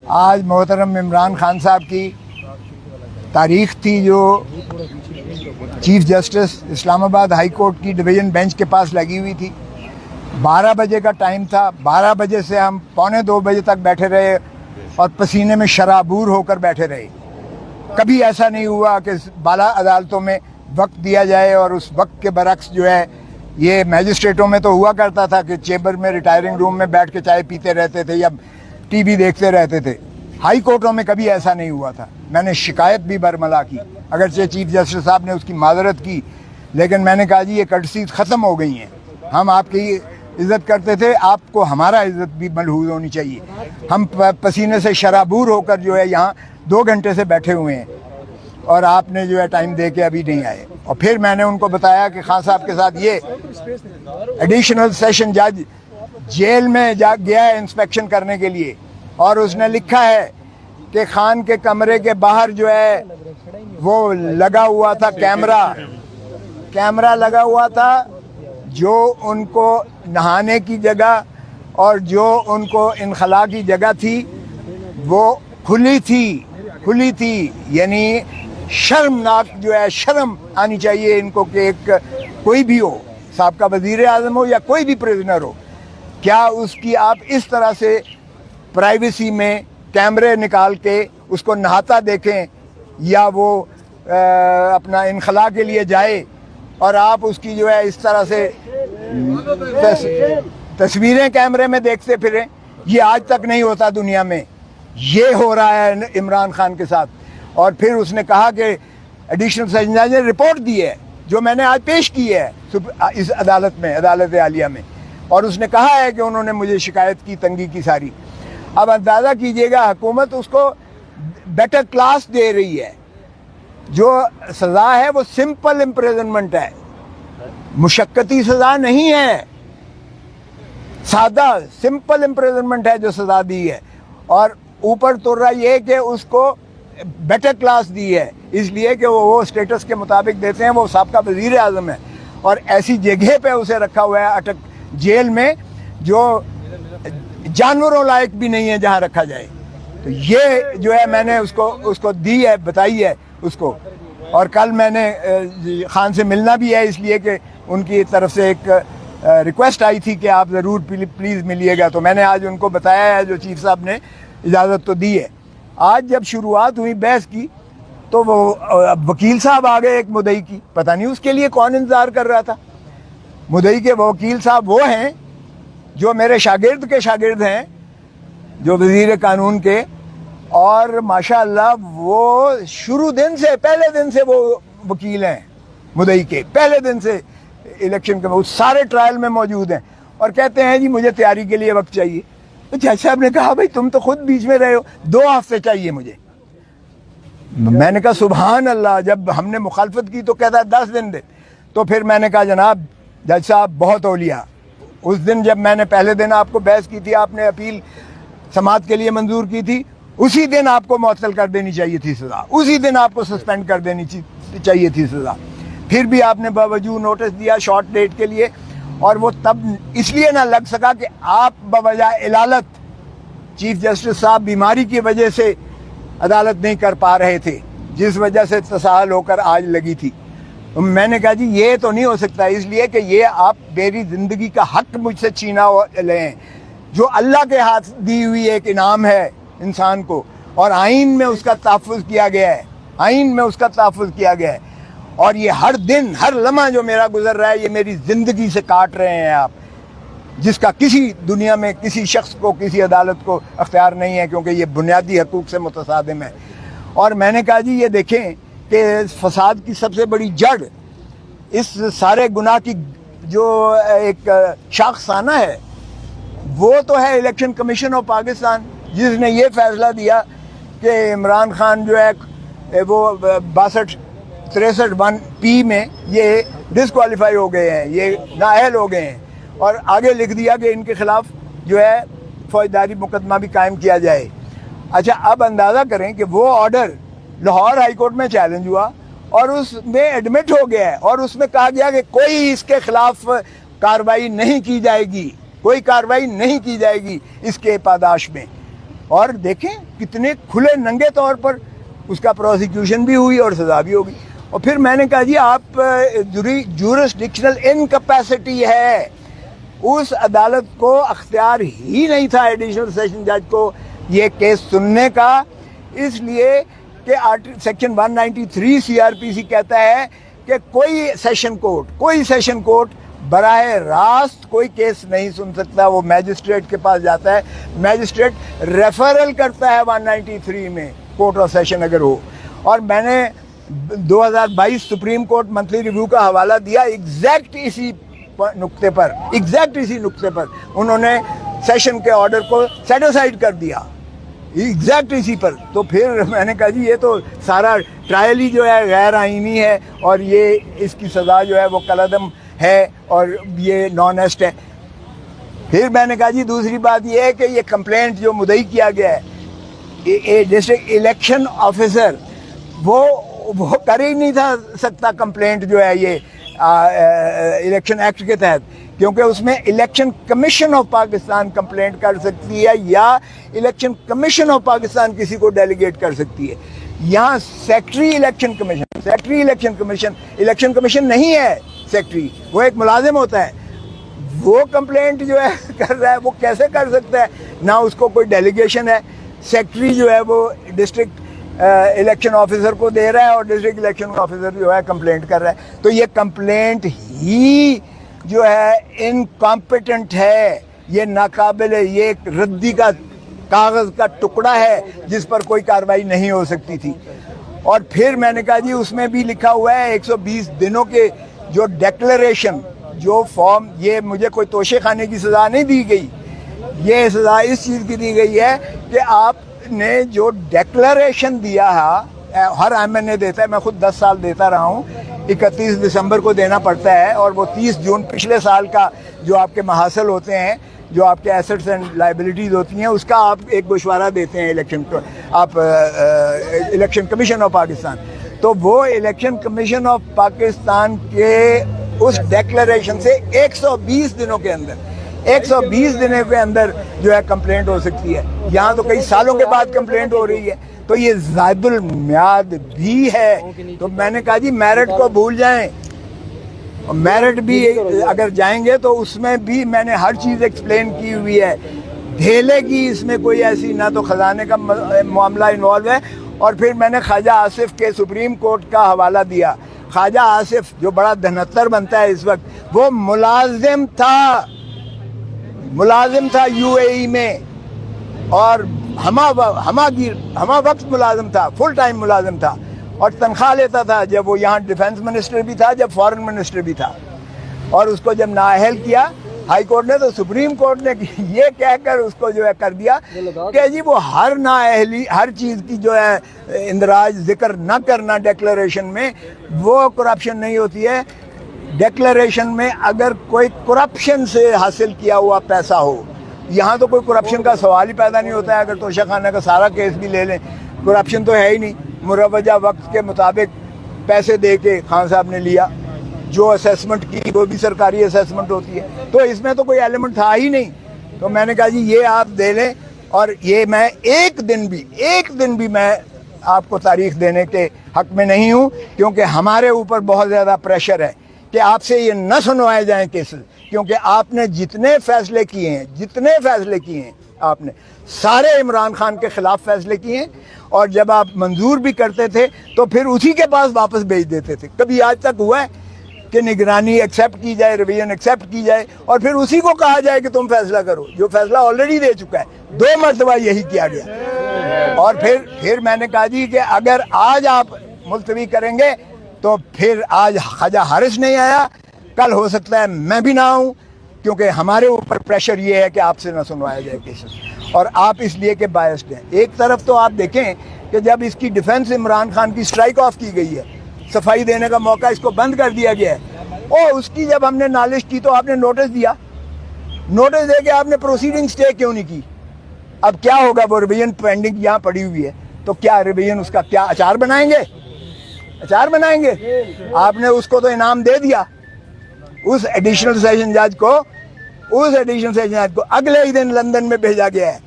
آج محترم عمران خان صاحب کی تاریخ تھی جو چیف جسٹس اسلام آباد ہائی کورٹ کی ڈویژن بینچ کے پاس لگی ہوئی تھی. 12 بجے کا ٹائم تھا. 12 بجے سے ہم 1:45 بجے تک بیٹھے رہے اور پسینے میں شرابور ہو کر بیٹھے رہے. کبھی ایسا نہیں ہوا کہ بالا عدالتوں میں وقت دیا جائے اور اس وقت کے برعکس جو ہے یہ میجسٹریٹوں میں تو ہوا کرتا تھا کہ چیمبر میں ریٹائرنگ روم میں بیٹھ کے چائے پیتے رہتے تھے یا ٹی وی دیکھتے رہتے تھے. ہائی کورٹوں میں کبھی ایسا نہیں ہوا تھا. میں نے شکایت بھی برملا کی, اگرچہ چیف جسٹس صاحب نے اس کی معذرت کی, لیکن میں نے کہا جی یہ کٹسیز ختم ہو گئی ہیں. ہم آپ کی عزت کرتے تھے, آپ کو ہمارا عزت بھی ملحوظ ہونی چاہیے. ہم پسینے سے شرابور ہو کر جو ہے یہاں 2 گھنٹے سے بیٹھے ہوئے ہیں اور آپ نے جو ہے ٹائم دے کے ابھی نہیں آئے. اور پھر میں نے ان کو بتایا کہ خان صاحب کے ساتھ یہ ایڈیشنل سیشن جج جیل میں جا گیا ہے انسپیکشن کرنے کے لیے, اور اس نے لکھا ہے کہ خان کے کمرے کے باہر جو ہے وہ لگا ہوا تھا کیمرہ لگا ہوا تھا, جو ان کو نہانے کی جگہ اور جو ان کو انخلاء کی جگہ تھی وہ کھلی تھی. یعنی شرمناک جو ہے, شرم آنی چاہیے ان کو کہ ایک کوئی بھی ہو, سابقہ وزیر اعظم ہو یا کوئی بھی پریزنر ہو, کیا اس کی آپ اس طرح سے پرائیویسی میں کیمرے نکال کے اس کو نہاتا دیکھیں یا وہ اپنا انخلاء کے لیے جائے اور آپ اس کی جو ہے اس طرح سے تصویریں کیمرے میں دیکھتے پھریں. یہ آج تک نہیں ہوتا دنیا میں, یہ ہو رہا ہے عمران خان کے ساتھ. اور پھر اس نے کہا کہ ایڈیشنل سیشن جج نے رپورٹ دی ہے جو میں نے آج پیش کی ہے اس عدالت میں, عدالت عالیہ میں, اور اس نے کہا ہے کہ انہوں نے مجھے شکایت کی تنگی کی ساری. اب اندازہ کیجئے گا حکومت اس کو بیٹر کلاس دے رہی ہے. جو سزا ہے وہ سمپل امپریزنمنٹ ہے, مشقتی سزا نہیں ہے, سادہ سمپل امپریزنمنٹ ہے جو سزا دی ہے. اور اوپر تو رہا یہ کہ اس کو بیٹر کلاس دی ہے اس لیے کہ وہ اسٹیٹس کے مطابق دیتے ہیں. وہ سابقہ وزیر اعظم ہے اور ایسی جگہ پہ اسے رکھا ہوا ہے اٹک جیل میں جو جانوروں لائق بھی نہیں ہے جہاں رکھا جائے. تو یہ جو ہے میں نے اس کو دی ہے, بتائی ہے اس کو. اور کل میں نے خان سے ملنا بھی ہے اس لیے کہ ان کی طرف سے ایک ریکویسٹ آئی تھی کہ آپ ضرور پلیز ملیے گا. تو میں نے آج ان کو بتایا ہے, جو چیف صاحب نے اجازت تو دی ہے. آج جب شروعات ہوئی بحث کی تو وہ وکیل صاحب آ گئے ایک مدعی کی, پتہ نہیں اس کے لیے کون انتظار کر رہا تھا. مدعی کے وکیل صاحب وہ ہیں جو میرے شاگرد کے شاگرد ہیں, جو وزیر قانون کے, اور ماشاءاللہ وہ شروع دن سے, پہلے دن سے وہ وکیل ہیں مدعی کے, پہلے دن سے الیکشن کے وہ سارے ٹرائل میں موجود ہیں, اور کہتے ہیں جی مجھے تیاری کے لیے وقت چاہیے. تو جج صاحب نے کہا بھائی تم تو خود بیچ میں رہے ہو, 2 ہفتے چاہیے مجھے. میں نے کہا سبحان اللہ, جب ہم نے مخالفت کی تو کہتا ہے 10 دن دے. تو پھر میں نے کہا جناب جج صاحب بہت اولیاء, اس دن جب میں نے پہلے دن آپ کو بحث کی تھی, آپ نے اپیل سماعت کے لیے منظور کی تھی, اسی دن آپ کو معطل کر دینی چاہیے تھی سزا, اسی دن آپ کو سسپینڈ کر دینی چاہیے تھی سزا. پھر بھی آپ نے باوجود نوٹس دیا شارٹ ڈیٹ کے لیے, اور وہ تب اس لیے نہ لگ سکا کہ آپ بوجہ علالت چیف جسٹس صاحب بیماری کی وجہ سے عدالت نہیں کر پا رہے تھے, جس وجہ سے تساہل ہو کر آج لگی تھی. میں نے کہا جی یہ تو نہیں ہو سکتا, اس لیے کہ یہ آپ میری زندگی کا حق مجھ سے چھینا لیں, جو اللہ کے ہاتھ دی ہوئی ایک انعام ہے انسان کو, اور آئین میں اس کا تحفظ کیا گیا ہے, آئین میں اس کا تحفظ کیا گیا ہے. اور یہ ہر دن ہر لمحہ جو میرا گزر رہا ہے یہ میری زندگی سے کاٹ رہے ہیں آپ, جس کا کسی دنیا میں کسی شخص کو, کسی عدالت کو اختیار نہیں ہے, کیونکہ یہ بنیادی حقوق سے متصادم ہے. اور میں نے کہا جی یہ دیکھیں کہ فساد کی سب سے بڑی جڑ, اس سارے گناہ کی جو ایک شاخسانہ ہے وہ تو ہے الیکشن کمیشن آف پاکستان, جس نے یہ فیصلہ دیا کہ عمران خان جو ہے وہ 62-63(1)(p) میں یہ ڈسکوالیفائی ہو گئے ہیں, یہ نااہل ہو گئے ہیں, اور آگے لکھ دیا کہ ان کے خلاف جو ہے فوجداری مقدمہ بھی قائم کیا جائے. اچھا اب اندازہ کریں کہ وہ آرڈر لاہور ہائی کورٹ میں چیلنج ہوا اور اس میں ایڈمٹ ہو گیا ہے, اور اس میں کہا گیا کہ کوئی اس کے خلاف کارروائی نہیں کی جائے گی, کوئی کارروائی نہیں کی جائے گی اس کے پاداش میں. اور دیکھیں کتنے کھلے ننگے طور پر اس کا پروسیکیوشن بھی ہوئی اور سزا بھی ہوگی. اور پھر میں نے کہا جی آپ جورسڈکشنل انکیپیسٹی ہے, اس عدالت کو اختیار ہی نہیں تھا ایڈیشنل سیشن جج کو یہ کیس سننے کا, اس لیے کہ سیکشن 193 CRPC کہتا ہے کہ کوئی سیشن کورٹ براہ راست کوئی کیس نہیں سن سکتا, وہ میجسٹریٹ کے پاس جاتا ہے, میجسٹریٹ ریفرل کرتا ہے 193 میں کورٹ آف سیشن اگر ہو. اور میں نے 2022 سپریم کورٹ منتھلی ریویو کا حوالہ دیا ایگزیکٹ اسی نقطے پر انہوں نے سیشن کے آرڈر کو سیٹ اسائڈ کر دیا ایگزیکٹ اسی پر. تو پھر میں نے کہا جی یہ تو سارا ٹرائل ہی جو ہے غیر آئینی ہے اور یہ اس کی سزا جو ہے وہ کالعدم ہے اور یہ نان ایسٹ ہے. پھر میں نے کہا جی دوسری بات یہ ہے کہ یہ کمپلینٹ جو مدعی کیا گیا ہے ڈسٹرکٹ الیکشن آفیسر وہ کر ہی نہیں تھا سکتا کمپلینٹ جو ہے یہ الیکشن ایکٹ کے تحت, کیونکہ اس میں election commission of Pakistan complaint کر سکتی ہے یا الیکشن کمیشن آف پاکستان کسی کو ڈیلیگیٹ کر سکتی ہے. یہاں سیکٹری الیکشن کمیشن نہیں ہے, سیکٹری وہ ایک ملازم ہوتا ہے, وہ کمپلینٹ جو ہے کر رہا ہے وہ کیسے کر سکتا ہے, نہ اس کو کوئی ڈیلیگیشن ہے. سیکٹری جو ہے وہ ڈسٹرکٹ الیکشن آفیسر کو دے رہا ہے اور ڈسٹرکٹ الیکشن آفیسر جو ہے کمپلینٹ کر رہا ہے. تو یہ کمپلینٹ ہی جو ہے انکمپیٹنٹ ہے, یہ ناقابل, یہ ایک ردی کا کاغذ کا ٹکڑا ہے جس پر کوئی کارروائی نہیں ہو سکتی تھی. اور پھر میں نے کہا جی اس میں بھی لکھا ہوا ہے 120 دنوں کے جو ڈیکلریشن جو فارم, یہ مجھے کوئی توشے خانے کی سزا نہیں دی گئی, یہ سزا اس چیز کی دی گئی ہے کہ آپ نے جو ڈیکلریشن دیا ہے, ہر MNA دیتا ہے, میں خود 10 سال دیتا رہا ہوں, 31 دسمبر کو دینا پڑتا ہے, اور وہ 30 جون پچھلے سال کا جو آپ کے محاصل ہوتے ہیں, جو آپ کے ایسٹس اینڈ لائبلٹیز ہوتی ہیں, اس کا آپ ایک گوشوارہ دیتے ہیں الیکشن کمیشن آف پاکستان. تو وہ الیکشن کمیشن آف پاکستان کے اس ڈیکلریشن سے 120 دنوں کے اندر جو ہے کمپلینٹ ہو سکتی ہے. یہاں تو کئی سالوں کے بعد کمپلینٹ ہو رہی ہے, تو یہ زائد المیعاد بھی ہے. تو میں نے کہا جی میرٹ کو بھول جائیں, میرٹ بھی اگر جائیں گے تو اس میں بھی میں نے ہر چیز ایکسپلین کی ہوئی ہے, ڈھیلے کی اس میں کوئی ایسی نہ تو خزانے کا معاملہ انوالو ہے. اور پھر میں نے خواجہ آصف کے سپریم کورٹ کا حوالہ دیا. خواجہ آصف جو بڑا دھنتر بنتا ہے اس وقت, وہ ملازم تھا UAE میں, اور ہما وقت ملازم تھا, فل ٹائم ملازم تھا, اور تنخواہ لیتا تھا جب وہ یہاں ڈیفنس منسٹر بھی تھا, جب فارن منسٹر بھی تھا. اور اس کو جب نااہل کیا ہائی کورٹ نے, تو سپریم کورٹ نے یہ کہہ کر اس کو جو ہے کر دیا کہ جی وہ ہر نااہلی, ہر چیز کی جو ہے اندراج ذکر نہ کرنا ڈیکلریشن میں, وہ کرپشن نہیں ہوتی ہے. ڈیکلریشن میں اگر کوئی کرپشن سے حاصل کیا ہوا پیسہ ہو, یہاں تو کوئی کرپشن کا سوال ہی پیدا نہیں ہوتا ہے. اگر توشہ خانہ کا سارا کیس بھی لے لیں, کرپشن تو ہے ہی نہیں, مروجہ وقت کے مطابق پیسے دے کے خان صاحب نے لیا, جو اسیسمنٹ کی وہ بھی سرکاری اسیسمنٹ ہوتی ہے, تو اس میں تو کوئی ایلیمنٹ تھا ہی نہیں. تو میں نے کہا جی یہ آپ دے لیں, اور یہ میں ایک دن بھی میں آپ کو تاریخ دینے کے حق میں نہیں ہوں, کیونکہ ہمارے اوپر بہت زیادہ پریشر ہے کہ آپ سے یہ نہ سنوائے جائیں کیسز, کیونکہ آپ نے جتنے فیصلے کیے ہیں آپ نے سارے عمران خان کے خلاف فیصلے کیے ہیں, اور جب آپ منظور بھی کرتے تھے تو پھر اسی کے پاس واپس بھیج دیتے تھے. کبھی آج تک ہوا ہے کہ نگرانی ایکسیپٹ کی جائے, ریویژن ایکسیپٹ کی جائے, اور پھر اسی کو کہا جائے کہ تم فیصلہ کرو, جو فیصلہ آلریڈی دے چکا ہے. 2 مرتبہ یہی کیا گیا. اور پھر میں نے کہا جی کہ اگر آج آپ ملتوی کریں گے تو پھر آج خواجہ حارث نہیں آیا, کل ہو سکتا ہے میں بھی نہ آؤں, کیونکہ ہمارے اوپر پریشر یہ ہے کہ آپ سے نہ سنوایا جائے کیسز, اور آپ اس لیے کہ بائسڈ ہیں. ایک طرف تو آپ دیکھیں کہ جب اس کی ڈیفنس عمران خان کی اسٹرائک آف کی گئی ہے, صفائی دینے کا موقع اس کو بند کر دیا گیا ہے, اور اس کی جب ہم نے نالش کی تو آپ نے نوٹس دے کے آپ نے پروسیڈنگ سٹے کیوں نہیں کی. اب کیا ہوگا, وہ ریویژن پینڈنگ یہاں پڑی ہوئی ہے, تو کیا ریویژن اس کا کیا اچار بنائیں گے؟ آپ نے اس کو تو انعام دے دیا, اس ایڈیشنل سیشن جج کو اگلے ہی دن لندن میں بھیجا گیا ہے.